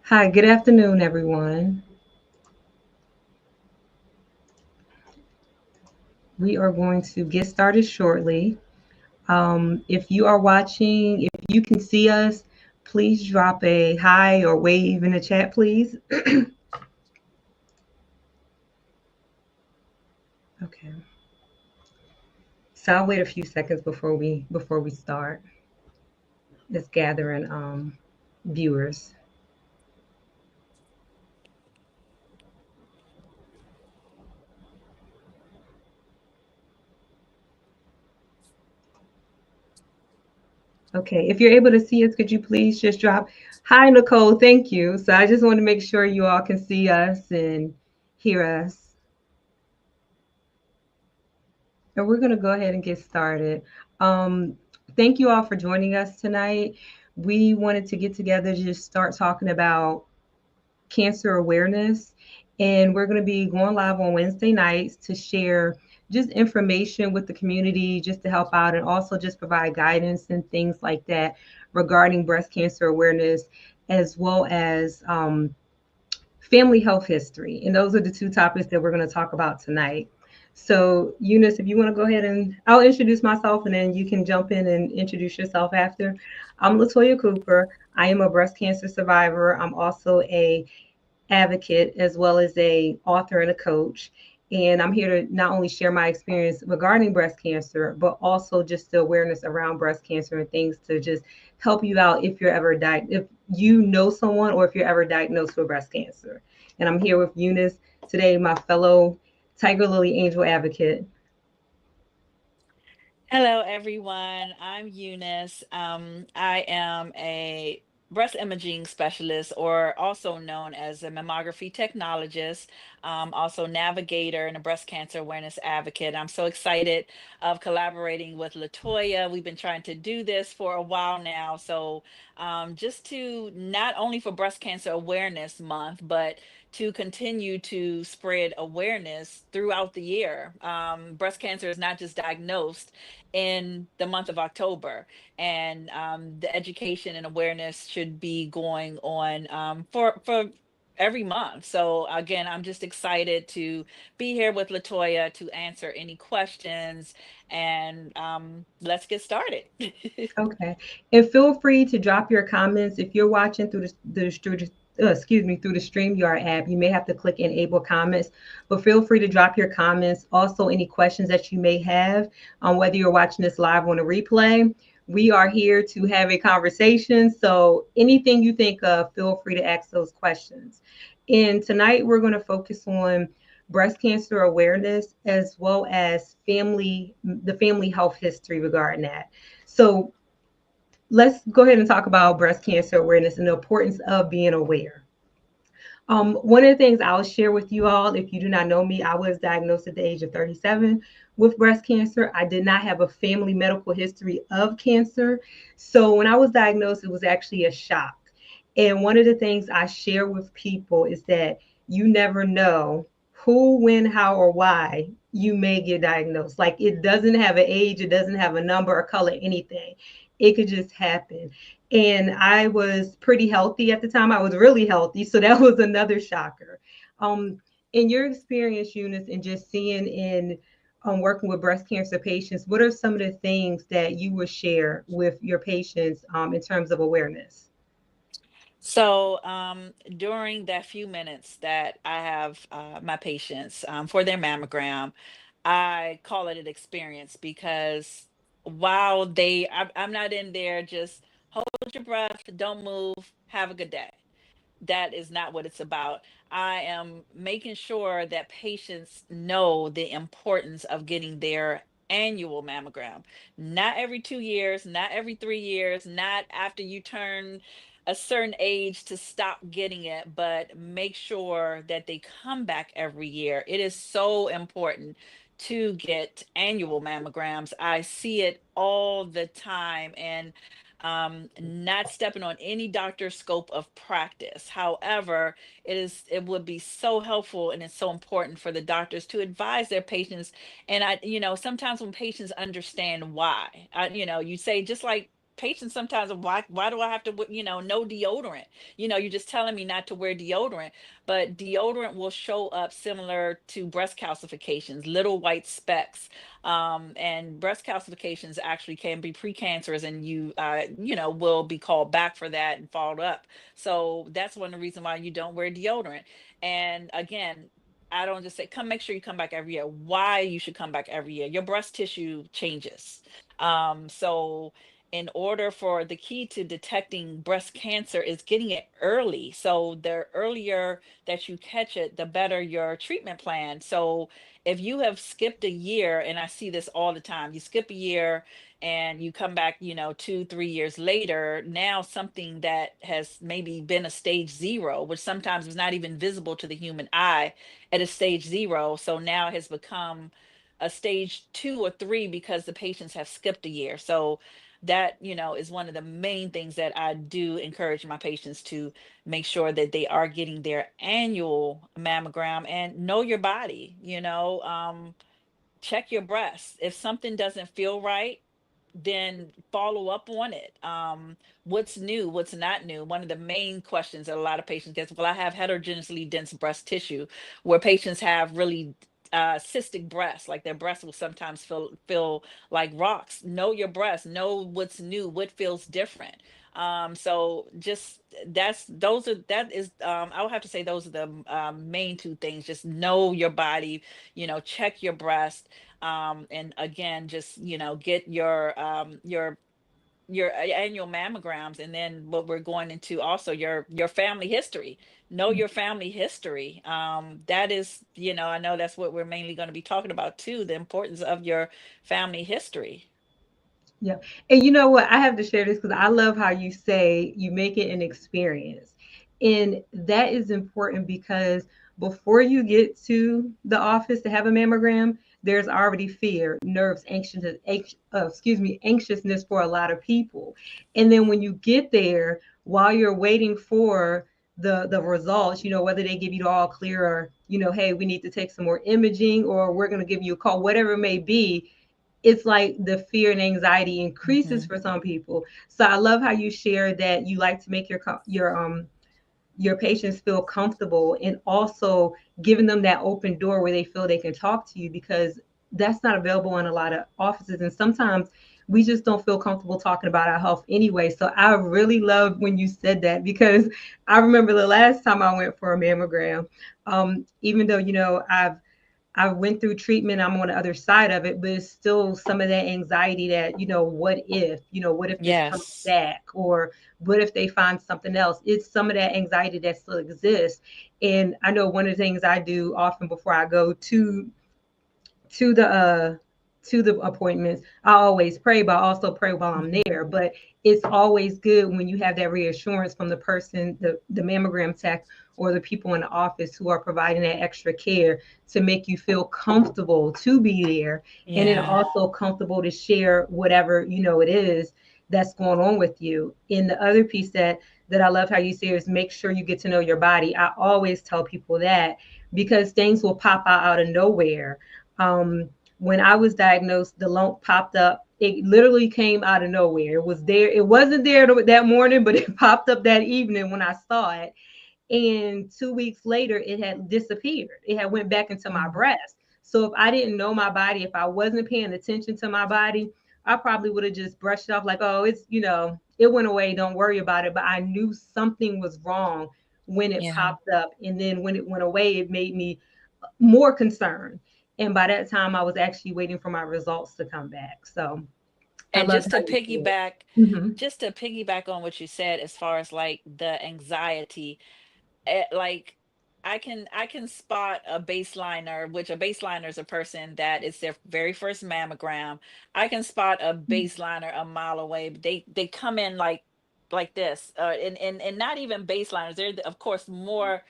Hi, good afternoon, everyone. We are going to get started shortly. If you are watching, if you can see us, please drop a hi or wave in the chat, please. Okay. So I'll wait a few seconds before we start. It's gathering viewers. Okay. If you're able to see us, could you please just drop hi, Nicole? Thank you. So I just want to make sure you all can see us and hear us. And we're going to go ahead and get started. Um, Thank you all for joining us tonight. We wanted to get together to just start talking about cancer awareness. And we're going to be going live on Wednesday nights to share just information with the community, just to help out and also just provide guidance and things like that regarding breast cancer awareness, as well as family health history. And those are the two topics that we're going to talk about tonight. So, Eunice, if you want to go ahead and I'll introduce myself and then you can jump in and introduce yourself after. I'm LaToya Cooper. I am a breast cancer survivor. I'm also a advocate as well as a author and a coach. And I'm here to not only share my experience regarding breast cancer, but also just the awareness around breast cancer and things to just help you out if you're ever if you know someone or if you're ever diagnosed with breast cancer. And I'm here with Eunice today, my fellow Tiger Lily Angel advocate. Hello, everyone. I'm Eunice. I am a breast imaging specialist, or also known as a mammography technologist, also navigator and a breast cancer awareness advocate. I'm so excited of collaborating with LaToya. We've been trying to do this for a while now. So, just to not only for Breast Cancer Awareness Month, but to continue to spread awareness throughout the year. Breast cancer is not just diagnosed in the month of October. And the education and awareness should be going on for every month. So again, I'm just excited to be here with LaToya to answer any questions, and let's get started. Okay. And feel free to drop your comments if you're watching through excuse me, through the StreamYard app. You may have to click enable comments, but feel free to drop your comments. Also, any questions that you may have on whether you're watching this live on a replay. We are here to have a conversation. So anything you think of, feel free to ask those questions. And tonight we're going to focus on breast cancer awareness as well as the family health history regarding that. So let's go ahead and talk about breast cancer awareness and the importance of being aware. One of the things I'll share with you all, if you do not know me, I was diagnosed at the age of 37 with breast cancer. I did not have a family medical history of cancer. So when I was diagnosed, it was actually a shock. And one of the things I share with people is that you never know who, when, how, or why you may get diagnosed. Like it doesn't have an age, it doesn't have a number, a color, anything. It could just happen. And I was pretty healthy at the time. I was really healthy, so that was another shocker. In your experience, Eunice, and just seeing in working with breast cancer patients, what are some of the things that you would share with your patients in terms of awareness? So, during that few minutes that I have my patients for their mammogram, I call it an experience because while I'm not in there just hold your breath, don't move, have a good day. That is not what it's about. I am making sure that patients know the importance of getting their annual mammogram. Not every 2 years, not every 3 years, not after you turn a certain age to stop getting it, but make sure that they come back every year. It is so important to get annual mammograms. I see it all the time, and not stepping on any doctor's scope of practice. However, it would be so helpful, and it's so important for the doctors to advise their patients. And sometimes when patients understand why, you say, just like patients sometimes, why do I have to no deodorant? You're just telling me not to wear deodorant, but deodorant will show up similar to breast calcifications, little white specks. And breast calcifications actually can be precancerous, and you will be called back for that and followed up. So that's one of the reasons why you don't wear deodorant. And again, I don't just say come, make sure you come back every year. Why you should come back every year? Your breast tissue changes. So in order for the key to detecting breast cancer is getting it early. So the earlier that you catch it, the better your treatment plan. So if you have skipped a year, and I see this all the time, you skip a year and you come back, 2, 3 years later, now something that has maybe been a stage zero, which sometimes is not even visible to the human eye at a stage zero. So now it has become a stage 2 or 3 because the patients have skipped a year. So that is one of the main things that I do encourage my patients to make sure that they are getting their annual mammogram. And know your body, check your breasts. If something doesn't feel right, then follow up on it. What's new, what's not new? One of the main questions that a lot of patients get, well, I have heterogeneously dense breast tissue, where patients have really cystic breasts, like their breasts will sometimes feel like rocks. Know your breast, know what's new, what feels different. So just that is I would have to say those are the main two things. Just know your body, check your breast, and again, just get your annual mammograms. And then what we're going into also, your family history. Know your family history. That is, I know that's what we're mainly going to be talking about too, the importance of your family history. Yeah. And you know what? I have to share this because I love how you say you make it an experience. And that is important because before you get to the office to have a mammogram, there's already fear, nerves, anxiousness for a lot of people. And then when you get there, while you're waiting for the results, whether they give you the all clear or, hey, we need to take some more imaging or we're going to give you a call, whatever it may be, it's like the fear and anxiety increases Hmm. for some people. So I love how you share that you like to make your patients feel comfortable and also giving them that open door where they feel they can talk to you, because that's not available in a lot of offices, and sometimes we just don't feel comfortable talking about our health anyway. So I really love when you said that, because I remember the last time I went for a mammogram. Even though I went through treatment, I'm on the other side of it, but it's still some of that anxiety that, what if this comes Yes. back, or what if they find something else? It's some of that anxiety that still exists. And I know one of the things I do often before I go to the to the appointments, I always pray, but I also pray while I'm Mhm. there. But it's always good when you have that reassurance from the person, the mammogram tech, or the people in the office who are providing that extra care to make you feel comfortable to be there, and then Yeah. also comfortable to share whatever it is that's going on with you. And the other piece that I love how you say is make sure you get to know your body. I always tell people that because things will pop out of nowhere. um, when I was diagnosed, the lump popped up. It literally came out of nowhere. It was there. It wasn't there that morning, but it popped up that evening when I saw it. And 2 weeks later, it had disappeared. It had went back into my Mhm. breast. So if I didn't know my body, if I wasn't paying attention to my body, I probably would have just brushed it off like, oh, it went away. Don't worry about it. But I knew something was wrong when it Yeah. popped up. And then when it went away, it made me more concerned. And by that time, I was actually waiting for my results to come back. So I And love how you see it. Mm-hmm. just to piggyback on what you said, as far as like the anxiety, like I can spot a baseliner, which a baseliner is a person that is their very first mammogram. I can spot a baseliner a mile away. They come in like this, and not even baseliners. They're of course more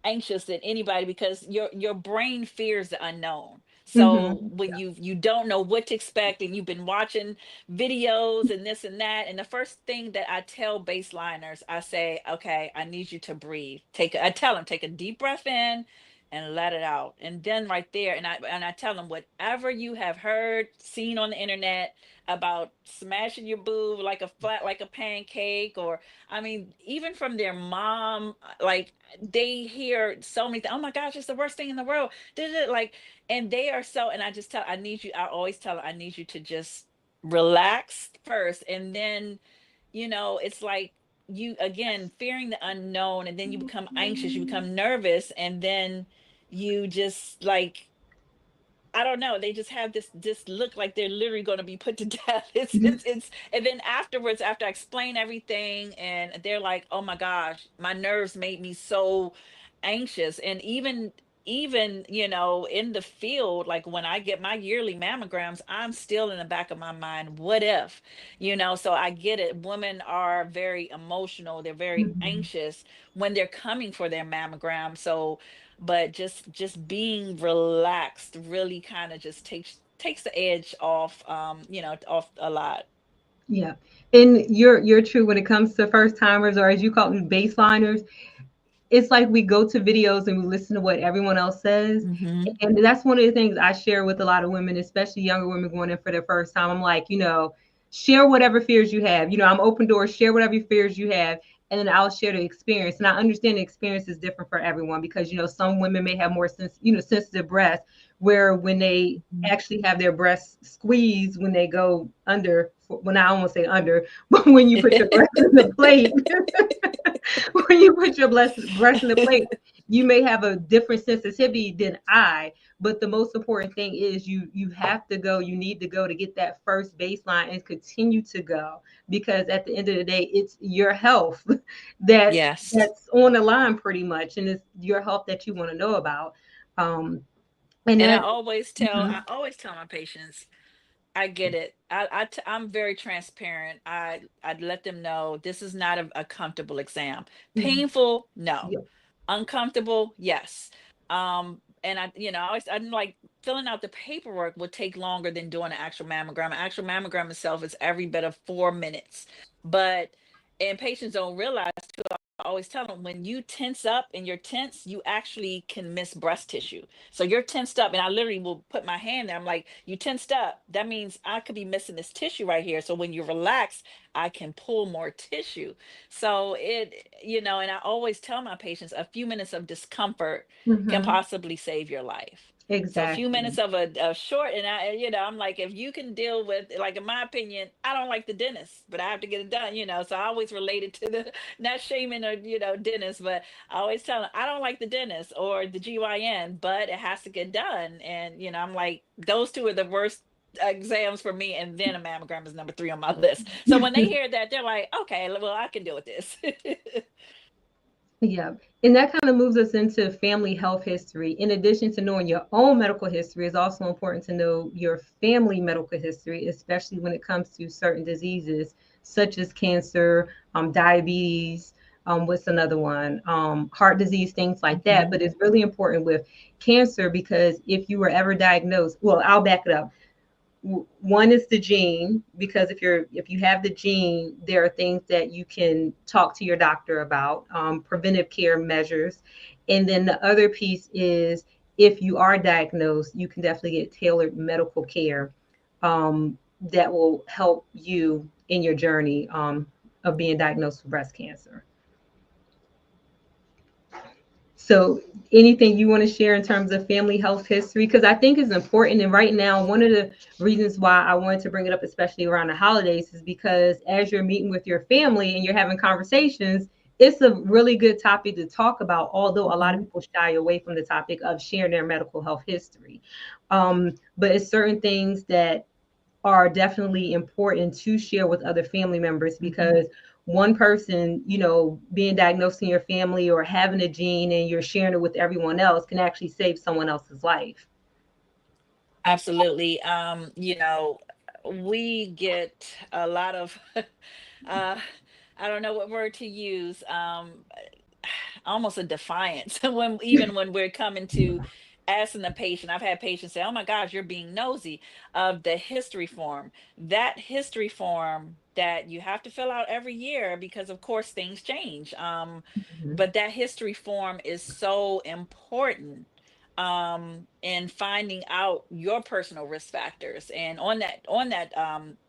anxious than anybody, because your brain fears the unknown. So Mm-hmm. when you don't know what to expect, and you've been watching videos and this and that, and the first thing that I tell baseliners, I say, okay, I need you to breathe. I tell them, take a deep breath in, and let it out. And then right there, and I tell them, whatever you have heard, seen on the internet about smashing your boob like a flat like a pancake, or I mean, even from their mom, like they hear so many things. Oh my gosh, it's the worst thing in the world. Did it like, and they are so, and I just tell, I need you, I always tell them, I need you to just relax first, and then, it's like you again fearing the unknown, and then you become anxious, you become nervous, and then you just like, I don't know. They just have this look like they're literally going to be put to death. And then afterwards, after I explain everything, and they're like, "Oh my gosh, my nerves made me so anxious." And even in the field, like when I get my yearly mammograms, I'm still in the back of my mind, what if, so I get it. Women are very emotional. They're very Mhm. anxious when they're coming for their mammogram. So but just being relaxed really kind of just takes the edge off, off a lot. Yeah. And you're true when it comes to first timers, or as you call them, baseliners. It's like we go to videos and we listen to what everyone else says. Hmm. And that's one of the things I share with a lot of women, especially younger women going in for their first time. I'm like, share whatever fears you have. I'm open doors, share whatever fears you have. And then I'll share the experience. And I understand the experience is different for everyone because, some women may have more sensitive breasts where when they actually have their breasts squeezed when they go under, when I almost say under, but when you put your breast in the plate, when you put your breast in the plate, you may have a different sensitivity than I. But the most important thing is you have to go. You need to go to get that first baseline and continue to go because at the end of the day, it's your health that Yes. that's on the line pretty much, and it's your health that you want to know about. Um, and And that. I Mhm, always tell my patients, I get it. I'm very transparent. I'd let them know this is not a comfortable exam. mhm, Painful, no. yeah, Uncomfortable, yes. And I'm like, filling out the paperwork would take longer than doing an actual mammogram. An actual mammogram itself is every bit of 4 minutes. But and patients don't realize too, I always tell them, when you tense up and you're tense, you actually can miss breast tissue. So you're tensed up, and I literally will put my hand there. I'm like, you tensed up. That means I could be missing this tissue right here. So when you relax, I can pull more tissue. So and I always tell my patients, a few minutes of discomfort can mhm, possibly save your life. So a few exactly. minutes of a short, and I'm like, if you can deal with, like, in my opinion, I don't like the dentist, but I have to get it done. So I always relate it to the, not shaming or, dentist, but I always tell them, I don't like the dentist or the GYN, but it has to get done. And, I'm like, those two are the worst exams for me, and then a mammogram is number three on my list. So when they hear that, they're like, okay, well, I can deal with this. Yeah. And that kind of moves us into family health history. In addition to knowing your own medical history, it's also important to know your family medical history, especially when it comes to certain diseases such as cancer, diabetes, what's another one? Heart disease, things like that. Mhm. But it's really important with cancer because if you were ever diagnosed, well, I'll back it up. One is the gene, because if you have the gene, there are things that you can talk to your doctor about, preventive care measures. And then the other piece is, if you are diagnosed, you can definitely get tailored medical care that will help you in your journey of being diagnosed with breast cancer. So, anything you want to share in terms of family health history? Because I think it's important. And right now, one of the reasons why I wanted to bring it up, especially around the holidays, is because as you're meeting with your family and you're having conversations, it's a really good topic to talk about. Although a lot of Mhm. people shy away from the topic of sharing their medical health history, but it's certain things that are definitely important to share with other family members Mhm. because one person, being diagnosed in your family or having a gene and you're sharing it with everyone else can actually save someone else's life. Absolutely. We get a lot of uh I don't know what word to use. Almost a defiance when, even when we're coming to asking the patient. I've had patients say, "Oh my gosh, you're being nosy," of the history form. That history form that you have to fill out every year, because of course things change. Mhm. But that history form is so important, in finding out your personal risk factors. And on that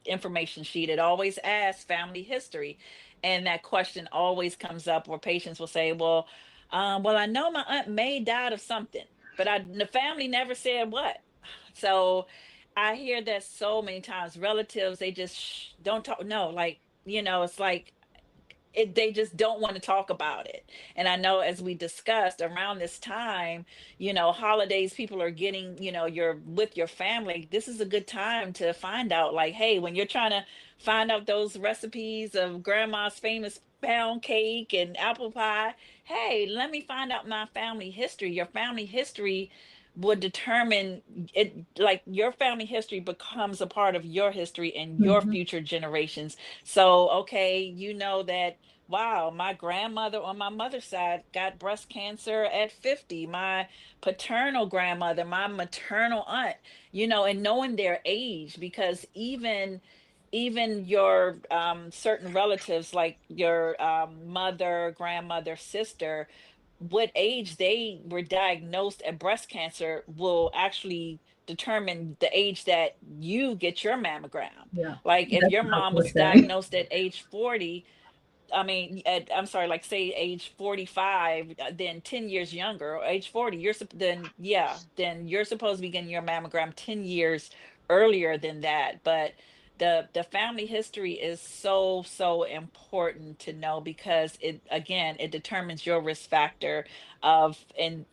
information sheet, it always asks family history, and that question always comes up where patients will say, well, I know my aunt May died of something, but the family never said what. So I hear that so many times. Relatives, they just don't talk. No, like, it's like they just don't want to talk about it. And I know, as we discussed around this time, holidays, people are getting, you're with your family. This is a good time to find out, like, hey, when you're trying to find out those recipes of grandma's famous pound cake and apple pie, hey, let me find out my family history. Your family history would determine it. Like, your family history becomes a part of your history and your Hmm. future generations. So, okay, that, wow, my grandmother on my mother's side got breast cancer at 50. My paternal grandmother, my maternal aunt, and knowing their age, because even your certain relatives, like your mother, grandmother, sister, what age they were diagnosed at breast cancer will actually determine the age that you get your mammogram. Yeah, Like, if that's your what I was mom going was to say. diagnosed at age 40, I mean, I'm sorry, like, say age 45, then 10 years younger, or age 40, then, yeah, then you're supposed to be getting your mammogram 10 years earlier than that. But the family history is so, so important to know, because it, again, it determines your risk factor of, and,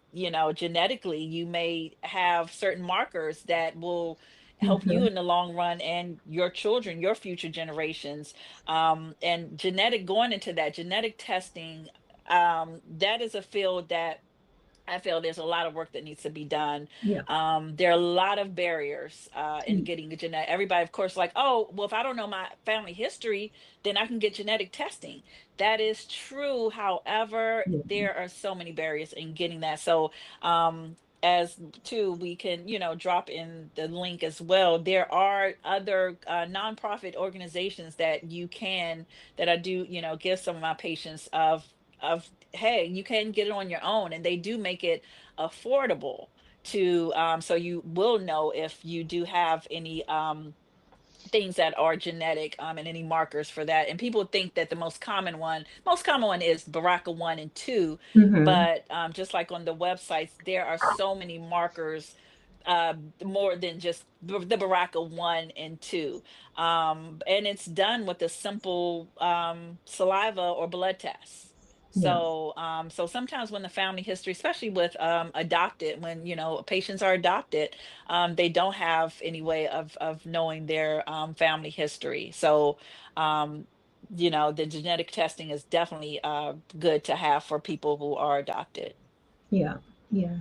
genetically, you may have certain markers that will help you Hmm. in the long run, and your children, your future generations. And going into that genetic testing, that is a field that I feel there's a lot of work that needs to be done. Yeah. There are a lot of barriers in Mm. getting a genetic. Everybody, of course, like, oh, well, if I don't know my family history, then I can get genetic testing. That is true. However, Yeah. there are so many barriers in getting that. So, as too, we can, drop in the link as well. There are other nonprofit organizations that I do, give some of my patients of hey, you can get it on your own, and they do make it affordable to, so you will know if you do have any things that are genetic, and any markers for that. And people think that the most common one is BRCA1 and 2, Hmm. but just like on the websites, there are so many markers, uh more than just the BRCA1 and 2. And it's done with a simple saliva or blood test. Yeah. So sometimes when the family history, especially with adopted, when patients are adopted, they don't have any way of knowing their family history. So, um, the genetic testing is definitely good to have for people who are adopted. Yeah, yeah.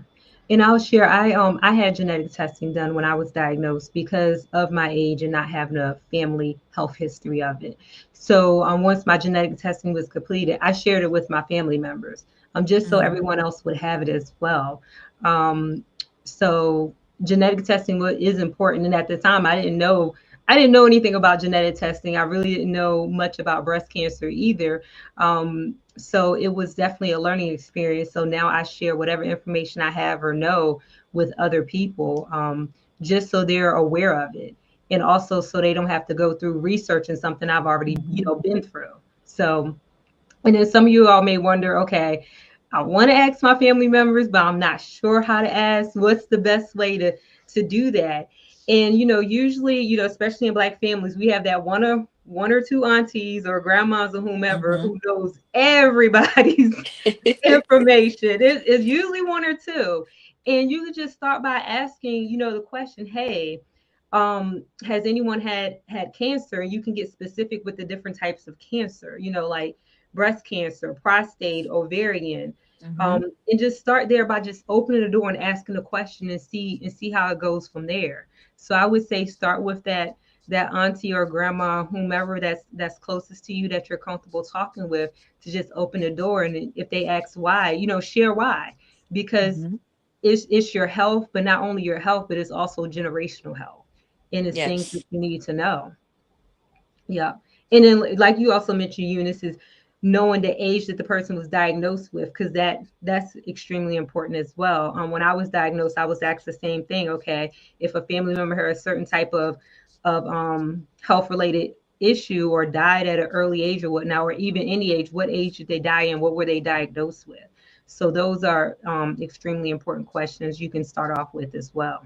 And I'll share, I had genetic testing done when I was diagnosed because of my age and not having a family health history of it. So once my genetic testing was completed, I shared it with my family members, just so Hmm. everyone else would have it as well. Um, so genetic testing is important, and at the time I didn't know anything about genetic testing. I really didn't know much about breast cancer either. So it was definitely a learning experience. So now I share whatever information I have or know with other people, just so they're aware of it, and also so they don't have to go through researching something I've already, Hmm. been through. So, and then some of you all may wonder, okay, I want to ask my family members, but I'm not sure how to ask. What's the best way to do that? And usually, especially in Black families, we have that one or two aunties or grandmas or whomever Hmm. who knows everybody's information. It's usually one or two. And you could just start by asking, the question, hey, has anyone had cancer? And you can get specific with the different types of cancer, like breast cancer, prostate, ovarian. Hmm. And just start there by just opening the door and asking the question and see how it goes from there. So I would say start with that auntie or grandma, whomever that's closest to you that you're comfortable talking with, to just open the door. And if they ask why, share why, because Hmm. it's your health, but not only your health, but it's also generational health, and it's things that Yes. you need to know. Yeah. And then, like you also mentioned, Eunice, is knowing the age that the person was diagnosed with, because that's extremely important as well. When I was diagnosed, I was asked the same thing. Okay, if a family member had a certain type of health related issue or died at an early age or whatnot, or even any age, what age did they die and what were they diagnosed with? So those are extremely important questions you can start off with as well.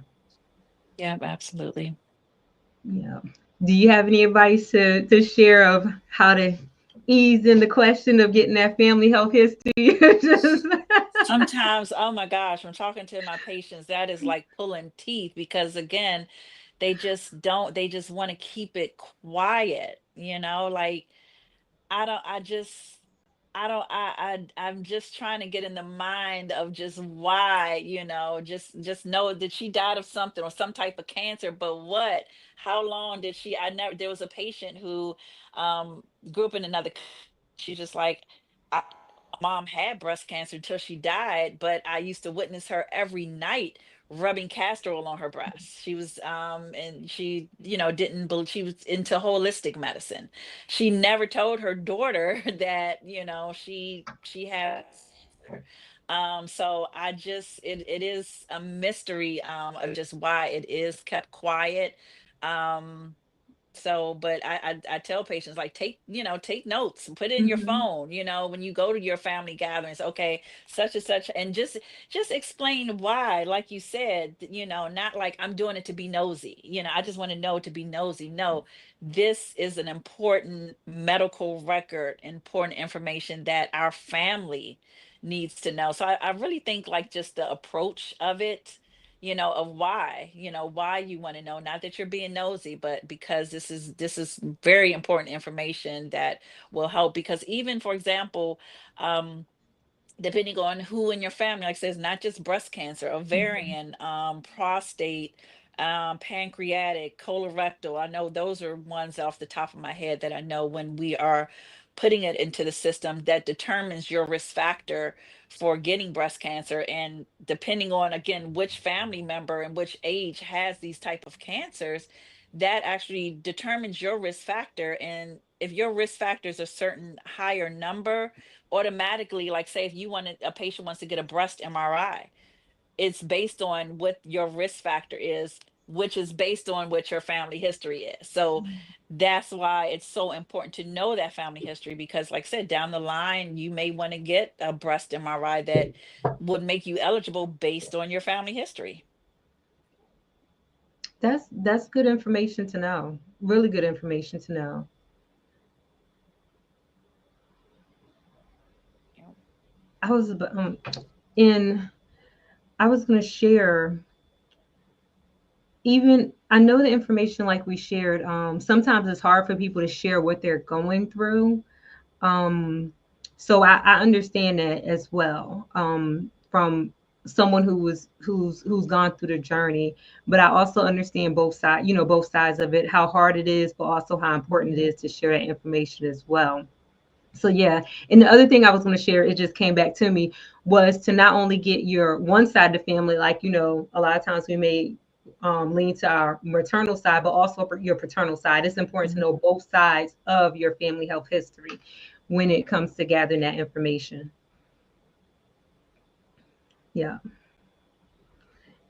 Yeah, absolutely. Yeah. Do you have any advice to share of how to ease in the question of getting that family health history? Just- Sometimes, oh my gosh, when talking to my patients, that is like pulling teeth because again, they just want to keep it quiet, like I don't, I just, I don't, I'm just trying to get in the mind of just why, just know that she died of something or some type of cancer, but what, how long did she, I never, there was a patient who, um, grew up in another, she's just like, I, my mom had breast cancer until she died, but I used to witness her every night rubbing castor oil on her breast. She was, and she, didn't believe, she was into holistic medicine. She never told her daughter that she had cancer. So it is a mystery of just why it is kept quiet. um but I tell patients, like, take notes, put it in your Mhm. phone, when you go to your family gatherings, okay, such and such, and just explain why, like you said, not like I'm doing it to be nosy, I just want to know to be nosy. No, this is an important medical record, important information that our family needs to know. So I really think, like, just the approach of it, of why you want to know, not that you're being nosy, but because this is very important information that will help. Because even, for example, um depending on who in your family, like I says, not just breast cancer, ovarian, prostate, pancreatic, colorectal. I know those are ones off the top of my head that I know when we are putting it into the system that determines your risk factor for getting breast cancer. And depending on, again, which family member and which age has these type of cancers, that actually determines your risk factor. And if your risk factor is a certain higher number, automatically, like, say if you wanted, a patient wants to get a breast MRI, it's based on what your risk factor is, which is based on what your family history is. So that's why it's so important to know that family history, because, like I said, down the line you may want to get a breast MRI that would make you eligible based on your family history. That's good information to know. Really good information to know. Yeah. I was in I was going to share, even I know the information like we shared. Sometimes it's hard for people to share what they're going through. Um, so I understand that as well, from someone who's gone through the journey. But I also understand both sides, both sides of it, how hard it is, but also how important it is to share that information as well. So yeah, and the other thing I was going to share, it just came back to me, was to not only get your one side of the family, like a lot of times we may lean to our maternal side, but also for your paternal side. It's important to Mhm. know both sides of your family health history when it comes to gathering that information. Yeah.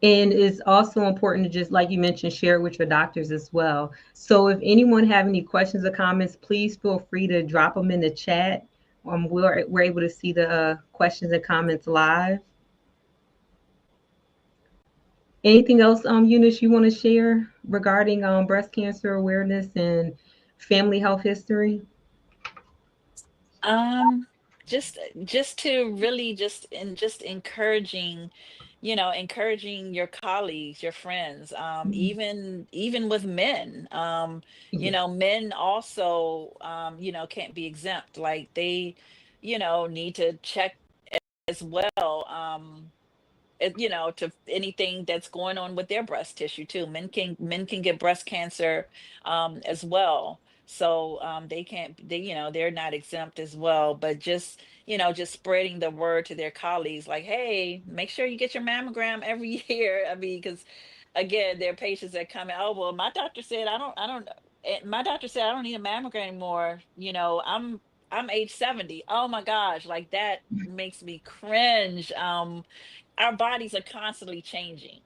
And it's also important to, just like you mentioned, share it with your doctors as well. So if anyone have any questions or comments, please feel free to drop them in the chat. We're able to see the questions and comments live. Anything else, Eunice, you want to share regarding breast cancer awareness and family health history? Um, just to really just encouraging, encouraging your colleagues, your friends, even with men, Yeah. men also, can't be exempt. Like, they, need to check as well. To anything that's going on with their breast tissue too. Men can get breast cancer as well. So they can't they they're not exempt as well. But just spreading the word to their colleagues, like, hey, make sure you get your mammogram every year. I mean, because again, there are patients that come in, oh, well, my doctor said I don't my doctor said I don't need a mammogram anymore. I'm age 70. Oh my gosh, like that makes me cringe. Our bodies are constantly changing.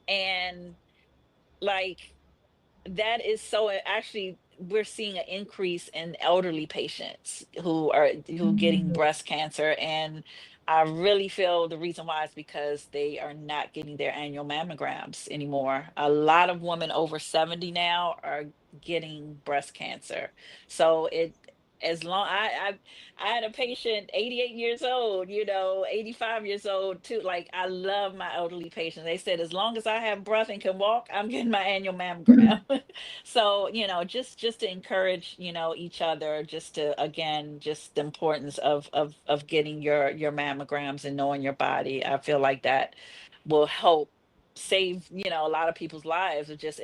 And like that is so actually we're seeing an increase in elderly patients who getting Mhm. breast cancer, and I really feel the reason why is because they are not getting their annual mammograms anymore. A lot of women over 70 now are getting breast cancer. So it as long I had a patient 88 years old, 85 years old too. Like I love my elderly patients. They said as long as I have breath and can walk, I'm getting my annual mammogram. So just to encourage each other, just to again just the importance of getting your mammograms and knowing your body. I feel like that will help save a lot of people's lives, or just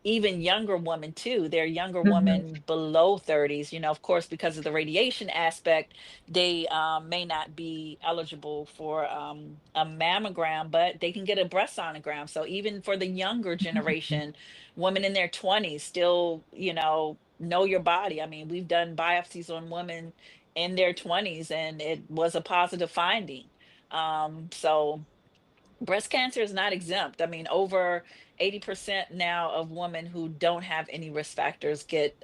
even younger women too. They're younger Mhm. women below 30s, of course, because of the radiation aspect. They may not be eligible for a mammogram, but they can get a breast sonogram. So even for the younger generation, women in their 20s still, know your body. I mean, we've done biopsies on women in their 20s and it was a positive finding. So breast cancer is not exempt. I mean, over 80% now of women who don't have any risk factors get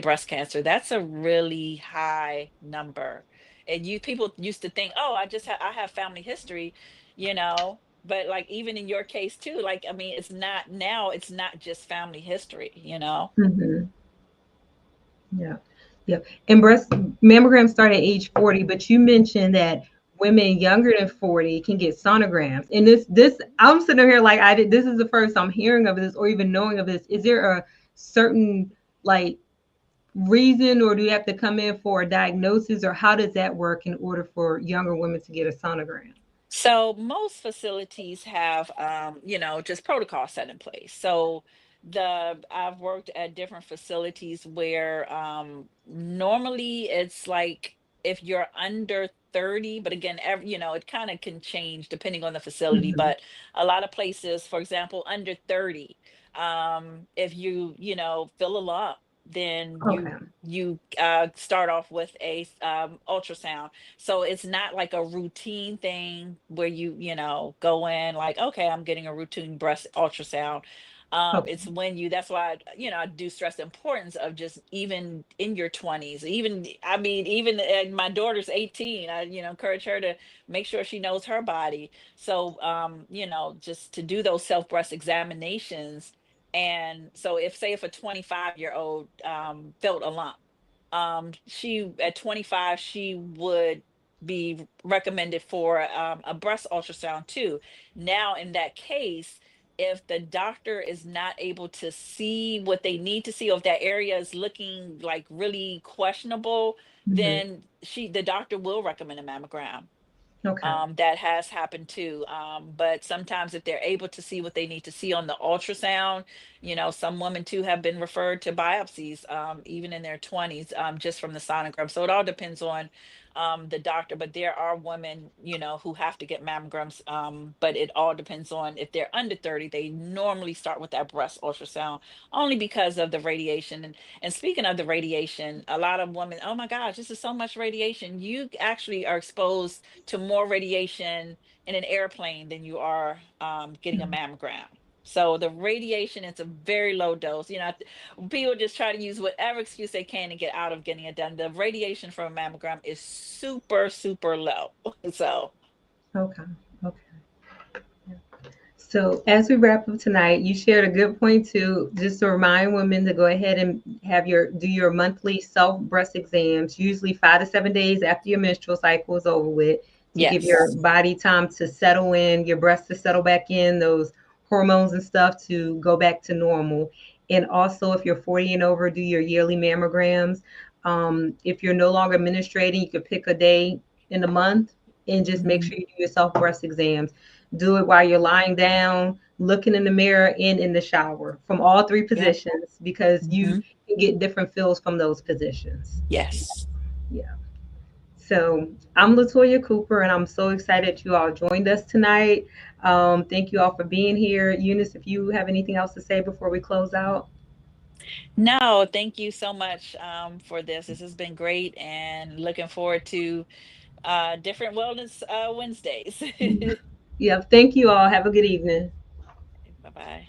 breast cancer. That's a really high number. And you people used to think, oh, I have family history, but like even in your case too, like I mean, it's not just family history. Mhm. Yeah. Yeah. And breast mammograms start at age 40, but you mentioned that women younger than 40 can get sonograms. And this I'm sitting here like this is the first I'm hearing of this or even knowing of this. Is there a certain like reason, or do you have to come in for a diagnosis, or how does that work in order for younger women to get a sonogram? So most facilities have, just protocol set in place. So I've worked at different facilities where normally it's like if you're under 30, but again, it kind of can change depending on the facility. Mhm. But a lot of places, for example, under 30, if you feel a lump, then you Okay. you start off with a ultrasound. So it's not like a routine thing where you go in like, okay, I'm getting a routine breast ultrasound. Okay. It's when that's why I do stress the importance of just even in your 20s, even I mean, even my daughter's 18. I encourage her to make sure she knows her body. So just to do those self breast examinations. And so if a 25-year-old felt a lump, she at 25 she would be recommended for a breast ultrasound too. Now in that case, if the doctor is not able to see what they need to see, or if that area is looking like really questionable, Mhm. then the doctor will recommend a mammogram. Okay. That has happened too. But sometimes if they're able to see what they need to see on the ultrasound, some women too have been referred to biopsies, even in their 20s, just from the sonogram. So it all depends on the doctor, but there are women, who have to get mammograms. But it all depends on if they're under 30, they normally start with that breast ultrasound only because of the radiation. And speaking of the radiation, a lot of women, oh my gosh, this is so much radiation. You actually are exposed to more radiation in an airplane than you are getting a Mhm. mammogram. So the radiation, it's a very low dose. People just try to use whatever excuse they can to get out of getting it done. The radiation from a mammogram is super, super low. So Okay. Okay. So as we wrap up tonight, you shared a good point too, just to remind women to go ahead and do your monthly self breast exams, usually 5 to 7 days after your menstrual cycle is over with, to give your yes. body time to settle in, your breasts to settle back in, those hormones and stuff to go back to normal. And also, if you're 40 and over, do your yearly mammograms. If you're no longer menstruating, you could pick a day in the month and just make Mhm. sure you do your self breast exams. Do it while you're lying down, looking in the mirror, and in the shower from all three Yep. positions because you Hmm. can get different feels from those positions. Yes. Yeah. So I'm LaToya Cooper, and I'm so excited you all joined us tonight. Thank you all for being here. Eunice, if you have anything else to say before we close out. No, thank you so much for this. This has been great and looking forward to different Wellness Wednesdays. Yep. Thank you all. Have a good evening. Bye bye.